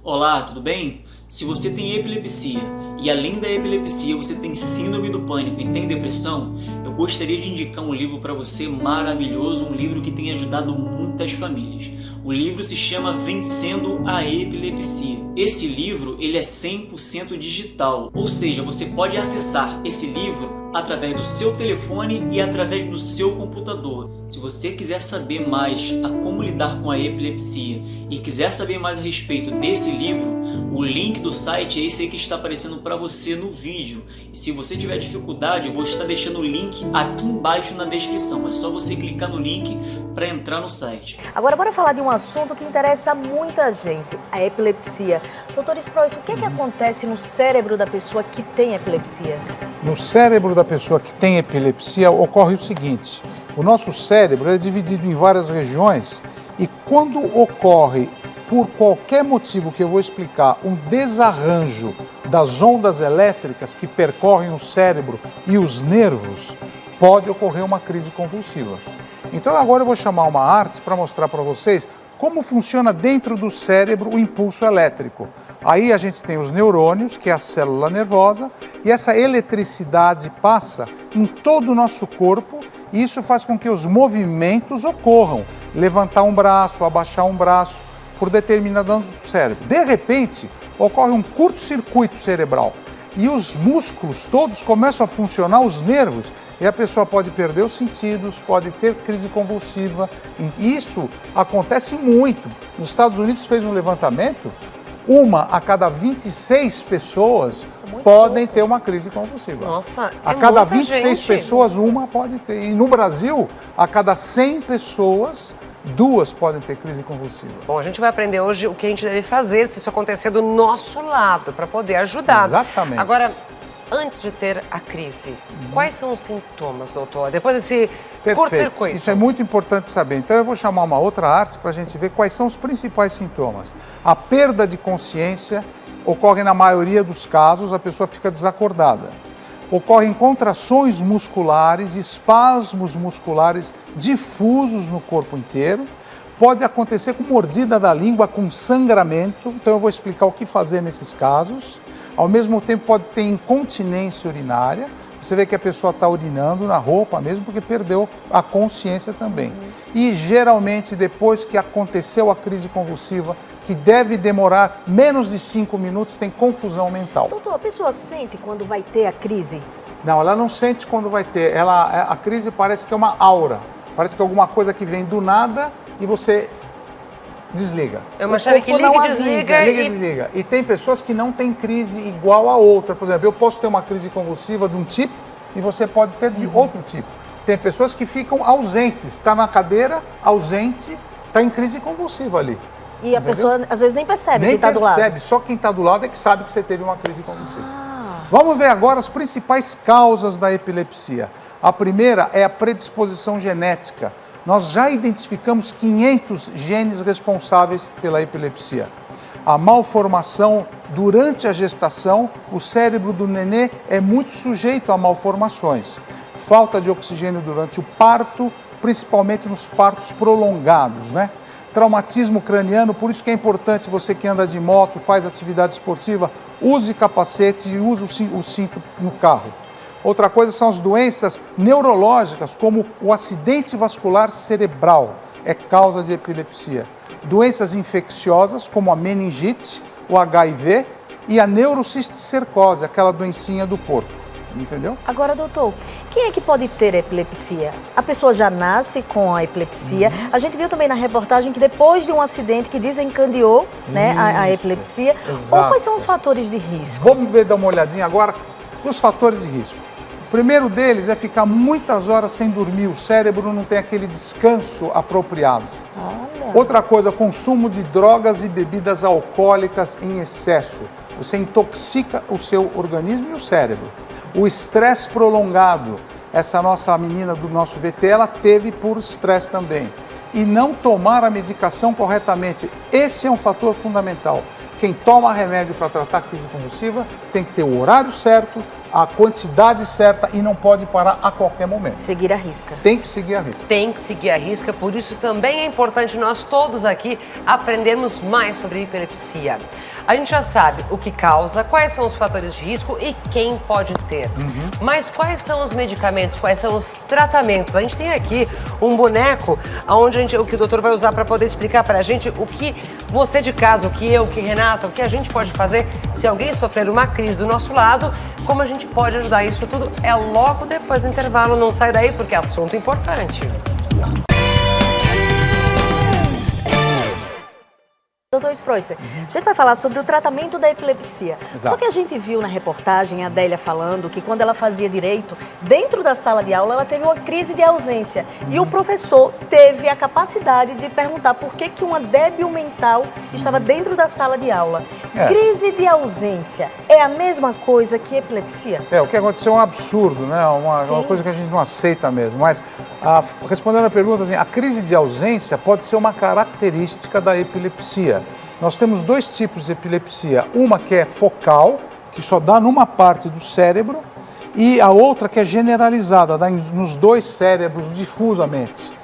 Olá, tudo bem? Se você tem epilepsia e além da epilepsia você tem síndrome do pânico e tem depressão, eu gostaria de indicar um livro para você maravilhoso, um livro que tem ajudado muitas famílias. O livro se chama Vencendo a Epilepsia. Esse livro ele é 100% digital, ou seja, você pode acessar esse livro através do seu telefone e através do seu computador. Se você quiser saber mais a como lidar com a epilepsia e quiser saber mais a respeito desse livro, o link do site é esse aí que está aparecendo para você no vídeo. E se você tiver dificuldade, eu vou estar deixando o link aqui embaixo na descrição. É só você clicar no link para entrar no site. Agora, bora falar de um assunto que interessa muita gente, a epilepsia. Doutor Sprois, o que acontece no cérebro da pessoa que tem epilepsia? No cérebro da pessoa que tem epilepsia ocorre o seguinte: o nosso cérebro é dividido em várias regiões e quando ocorre, por qualquer motivo que eu vou explicar, um desarranjo das ondas elétricas que percorrem o cérebro e os nervos, pode ocorrer uma crise convulsiva. Então agora eu vou chamar uma arte para mostrar para vocês como funciona dentro do cérebro o impulso elétrico. Aí a gente tem os neurônios, que é a célula nervosa, e essa eletricidade passa em todo o nosso corpo e isso faz com que os movimentos ocorram. Levantar um braço, abaixar um braço, por determinada zona do cérebro. De repente, ocorre um curto-circuito cerebral e os músculos todos começam a funcionar, os nervos, e a pessoa pode perder os sentidos, pode ter crise convulsiva. E isso acontece muito. Nos Estados Unidos fez um levantamento, uma a cada 26 pessoas podem ter uma crise convulsiva. Nossa, a cada 26 pessoas, uma pode ter. E no Brasil, a cada 100 pessoas, 2 podem ter crise convulsiva. Bom, a gente vai aprender hoje o que a gente deve fazer se isso acontecer do nosso lado, para poder ajudar. Exatamente. Agora, antes de ter a crise, quais são os sintomas, doutor? Depois desse curto-circuito. Isso é muito importante saber. Então eu vou chamar uma outra arte para a gente ver quais são os principais sintomas. A perda de consciência ocorre na maioria dos casos, a pessoa fica desacordada. Ocorrem contrações musculares, espasmos musculares difusos no corpo inteiro. Pode acontecer com mordida da língua, com sangramento. Então eu vou explicar o que fazer nesses casos. Ao mesmo tempo pode ter incontinência urinária. Você vê que a pessoa está urinando na roupa mesmo porque perdeu a consciência também. E geralmente depois que aconteceu a crise convulsiva, que deve demorar menos de 5 minutos, tem confusão mental. Doutor, a pessoa sente quando vai ter a crise? Não, ela não sente quando vai ter. A crise parece que é uma aura. Parece que é alguma coisa que vem do nada e você desliga. É uma chave que liga e desliga. Liga e desliga. E tem pessoas que não têm crise igual a outra. Por exemplo, eu posso ter uma crise convulsiva de um tipo e você pode ter de outro tipo. Tem pessoas que ficam ausentes. Está na cadeira, ausente, está em crise convulsiva ali. E a pessoa às vezes nem percebe Nem que está do lado. percebe, só quem está do lado é que sabe que você teve uma crise convulsiva. Vamos ver agora as principais causas da epilepsia. A primeira é a predisposição genética. Nós já identificamos 500 genes responsáveis pela epilepsia. A malformação durante a gestação, o cérebro do nenê é muito sujeito a malformações. Falta de oxigênio durante o parto, principalmente nos partos prolongados, né? Traumatismo craniano, por isso que é importante você que anda de moto, faz atividade esportiva, use capacete e use o cinto no carro. Outra coisa são as doenças neurológicas, como o acidente vascular cerebral, é causa de epilepsia. Doenças infecciosas, como a meningite, o HIV e a neurocisticercose, aquela doencinha do corpo. Entendeu? Agora, doutor, quem é que pode ter epilepsia? A pessoa já nasce com a epilepsia. A gente viu também na reportagem que depois de um acidente que desencadeou, né, a epilepsia. Exato. Ou quais são os fatores de risco? Vamos ver, dar uma olhadinha agora nos fatores de risco. O primeiro deles é ficar muitas horas sem dormir. O cérebro não tem aquele descanso apropriado. Olha. Outra coisa, consumo de drogas e bebidas alcoólicas em excesso. Você intoxica o seu organismo e o cérebro. O estresse prolongado, essa nossa menina do nosso VT, ela teve por estresse também. E não tomar a medicação corretamente, esse é um fator fundamental. Quem toma remédio para tratar a crise convulsiva tem que ter o horário certo, a quantidade certa e não pode parar a qualquer momento. Seguir a risca. Tem que seguir a risca. Tem que seguir a risca, por isso também é importante nós todos aqui aprendermos mais sobre epilepsia. A gente já sabe o que causa, quais são os fatores de risco e quem pode ter. Mas quais são os medicamentos, quais são os tratamentos? A gente tem aqui um boneco onde o que o doutor vai usar para poder explicar para a gente o que você de casa, o que eu, o que Renata, o que a gente pode fazer se alguém sofrer uma crise do nosso lado, como a gente pode ajudar. Isso tudo é logo depois do intervalo, não sai daí porque é assunto importante. Doutor Sproisser, a gente vai falar sobre o tratamento da epilepsia. Exato. Só que a gente viu na reportagem a Adélia falando que quando ela fazia direito, dentro da sala de aula, ela teve uma crise de ausência. E o professor teve a capacidade de perguntar por que uma débil mental estava dentro da sala de aula. Crise de ausência é a mesma coisa que epilepsia? O que aconteceu é um absurdo, né? Uma coisa que a gente não aceita mesmo. Mas, respondendo a pergunta, assim, a crise de ausência pode ser uma característica da epilepsia. Nós temos dois tipos de epilepsia. Uma que é focal, que só dá numa parte do cérebro, e a outra que é generalizada, dá nos dois cérebros difusamente.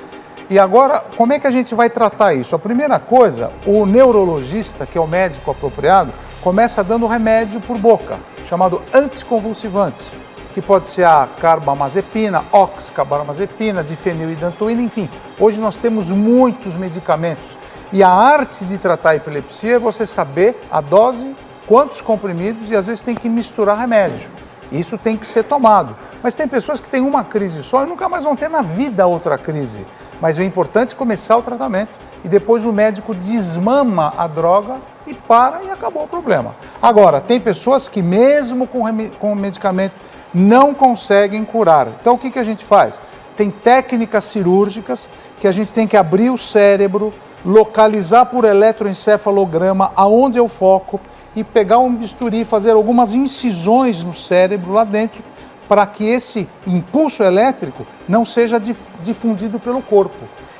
E agora, como é que a gente vai tratar isso? A primeira coisa, o neurologista, que é o médico apropriado, começa dando remédio por boca, chamado anticonvulsivante, que pode ser a carbamazepina, oxcarbamazepina, difenilidantoína, enfim. Hoje nós temos muitos medicamentos. E a arte de tratar a epilepsia é você saber a dose, quantos comprimidos e às vezes tem que misturar remédio. Isso tem que ser tomado. Mas tem pessoas que têm uma crise só e nunca mais vão ter na vida outra crise. Mas o importante é começar o tratamento e depois o médico desmama a droga e para e acabou o problema. Agora, tem pessoas que mesmo com o medicamento não conseguem curar. Então o que a gente faz? Tem técnicas cirúrgicas que a gente tem que abrir o cérebro, localizar por eletroencefalograma aonde eu foco e pegar um bisturi e fazer algumas incisões no cérebro lá dentro para que esse impulso elétrico não seja difundido pelo corpo.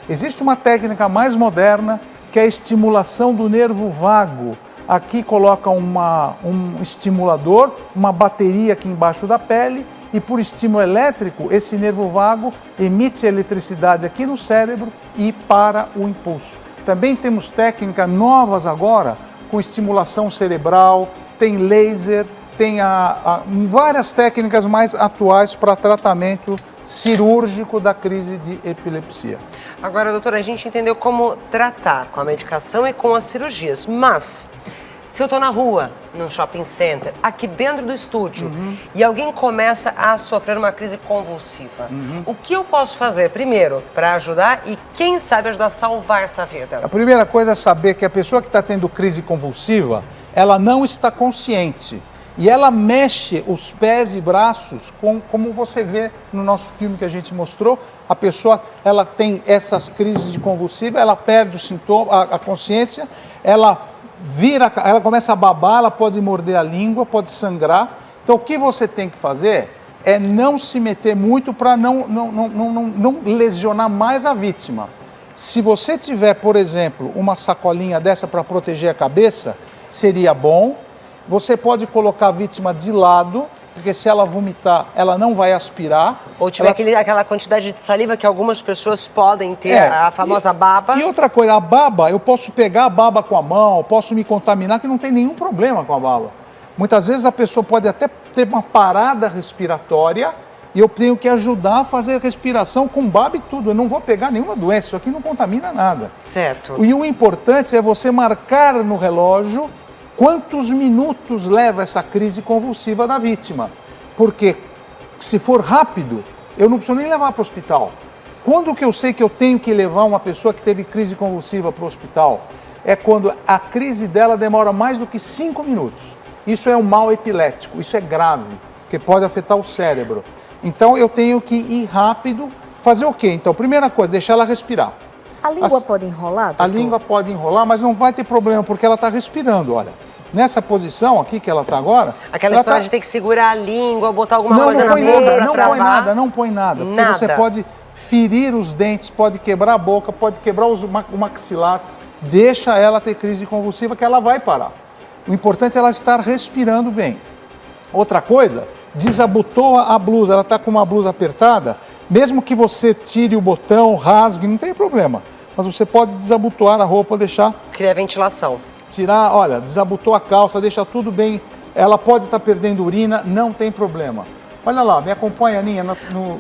Existe uma técnica mais moderna que é a estimulação do nervo vago. Aqui coloca um estimulador, uma bateria aqui embaixo da pele e por estímulo elétrico esse nervo vago emite eletricidade aqui no cérebro e para o impulso. Também temos técnicas novas agora, com estimulação cerebral, tem laser, tem várias técnicas mais atuais para tratamento cirúrgico da crise de epilepsia. Agora, doutora, a gente entendeu como tratar com a medicação e com as cirurgias, mas se eu estou na rua, num shopping center, aqui dentro do estúdio, e alguém começa a sofrer uma crise convulsiva, o que eu posso fazer, primeiro, para ajudar e, quem sabe, ajudar a salvar essa vida? A primeira coisa é saber que a pessoa que está tendo crise convulsiva, ela não está consciente. E ela mexe os pés e braços, como você vê no nosso filme que a gente mostrou. A pessoa, ela tem essas crises de convulsiva, ela perde o sintoma, a consciência, ela começa a babar, ela pode morder a língua, pode sangrar. Então o que você tem que fazer é não se meter muito para não lesionar mais a vítima. Se você tiver, por exemplo, uma sacolinha dessa para proteger a cabeça, seria bom. Você pode colocar a vítima de lado, porque se ela vomitar, ela não vai aspirar. Ou tiver aquela quantidade de saliva que algumas pessoas podem ter, a famosa baba. E outra coisa, a baba, eu posso pegar a baba com a mão, eu posso me contaminar, que não tem nenhum problema com a baba. Muitas vezes a pessoa pode até ter uma parada respiratória e eu tenho que ajudar a fazer a respiração com baba e tudo. Eu não vou pegar nenhuma doença, isso aqui não contamina nada. Certo. E o importante é você marcar no relógio quantos minutos leva essa crise convulsiva da vítima. Porque se for rápido, eu não preciso nem levar para o hospital. Quando que eu sei que eu tenho que levar uma pessoa que teve crise convulsiva para o hospital? É quando a crise dela demora mais do que 5 minutos. Isso é um mal epilético, isso é grave, porque pode afetar o cérebro. Então eu tenho que ir rápido. Fazer o quê? Então, primeira coisa, deixar ela respirar. A língua pode enrolar, doutor? A língua pode enrolar, mas não vai ter problema, porque ela está respirando, olha. Nessa posição aqui que ela está agora... Aquela história de ter que segurar a língua, botar alguma coisa na boca para travar. Não põe nada, porque você pode ferir os dentes, pode quebrar a boca, pode quebrar o maxilar. Deixa ela ter crise convulsiva que ela vai parar. O importante é ela estar respirando bem. Outra coisa, desabotou a blusa, ela está com uma blusa apertada, mesmo que você tire o botão, rasgue, não tem problema. Mas você pode desabotoar a roupa, deixar... Cria ventilação. Tirar, olha, desabotou a calça, deixa tudo bem. Ela pode estar perdendo urina, não tem problema. Olha lá, me acompanha, Aninha.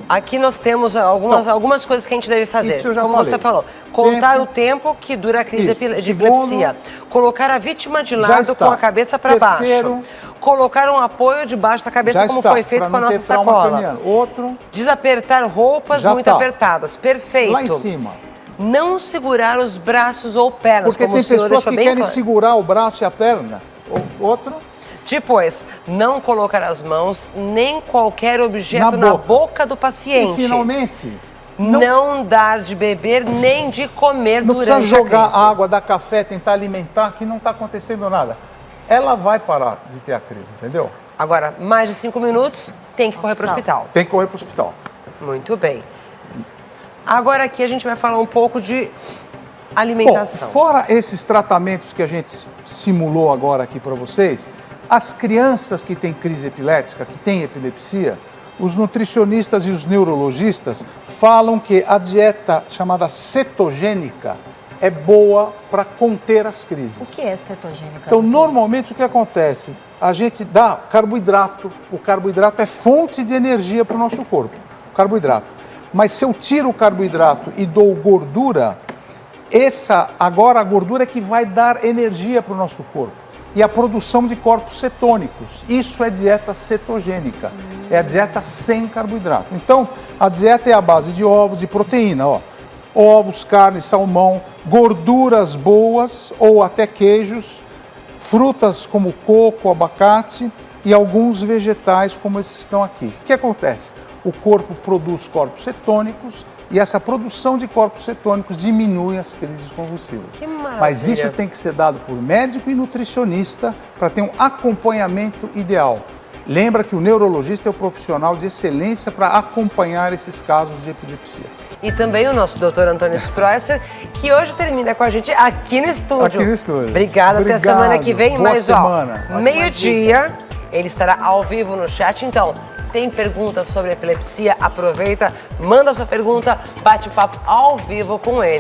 Aqui nós temos algumas coisas que a gente deve fazer. Isso eu já Como falei. você falou, contar o tempo que dura a crise de epilepsia. Colocar a vítima de lado com a cabeça para baixo. Colocar um apoio debaixo da cabeça, como foi feito com a nossa sacola. Outro. Desapertar roupas muito apertadas. Perfeito. Lá em cima. Não segurar os braços ou pernas, porque como o senhor deixou bem claro. Porque tem pessoas que querem segurar o braço e a perna. Outro. Depois, não colocar as mãos nem qualquer objeto na boca do paciente. E finalmente, não dar de beber nem de comer durante a crise. Não precisa jogar água, dar café, tentar alimentar, que não está acontecendo nada. Ela vai parar de ter a crise, entendeu? Agora, mais de 5 minutos, tem que correr para o hospital. Tem que correr para o hospital. Muito bem. Agora aqui a gente vai falar um pouco de alimentação. Bom, fora esses tratamentos que a gente simulou agora aqui para vocês, as crianças que têm crise epilética, que têm epilepsia, os nutricionistas e os neurologistas falam que a dieta chamada cetogênica é boa para conter as crises. O que é cetogênica? Então, normalmente o que acontece? A gente dá carboidrato, o carboidrato é fonte de energia para o nosso corpo, o carboidrato. Mas se eu tiro o carboidrato e dou gordura, agora a gordura é que vai dar energia para o nosso corpo. E a produção de corpos cetônicos. Isso é dieta cetogênica. É a dieta sem carboidrato. Então, a dieta é a base de ovos, de proteína. Ovos, carne, salmão, gorduras boas ou até queijos, frutas como coco, abacate e alguns vegetais como esses que estão aqui. O que acontece? O corpo produz corpos cetônicos e essa produção de corpos cetônicos diminui as crises convulsivas. Que maravilha! Mas isso tem que ser dado por médico e nutricionista para ter um acompanhamento ideal. Lembra que o neurologista é o profissional de excelência para acompanhar esses casos de epilepsia. E também o nosso doutor Antônio Spreusser, que hoje termina com a gente aqui no estúdio. Aqui no estúdio. Obrigada, até a semana que vem. Boa Mas, semana. Meio-dia, ele estará ao vivo no chat. Então, tem perguntas sobre epilepsia? Aproveita, manda sua pergunta, bate o papo ao vivo com ele.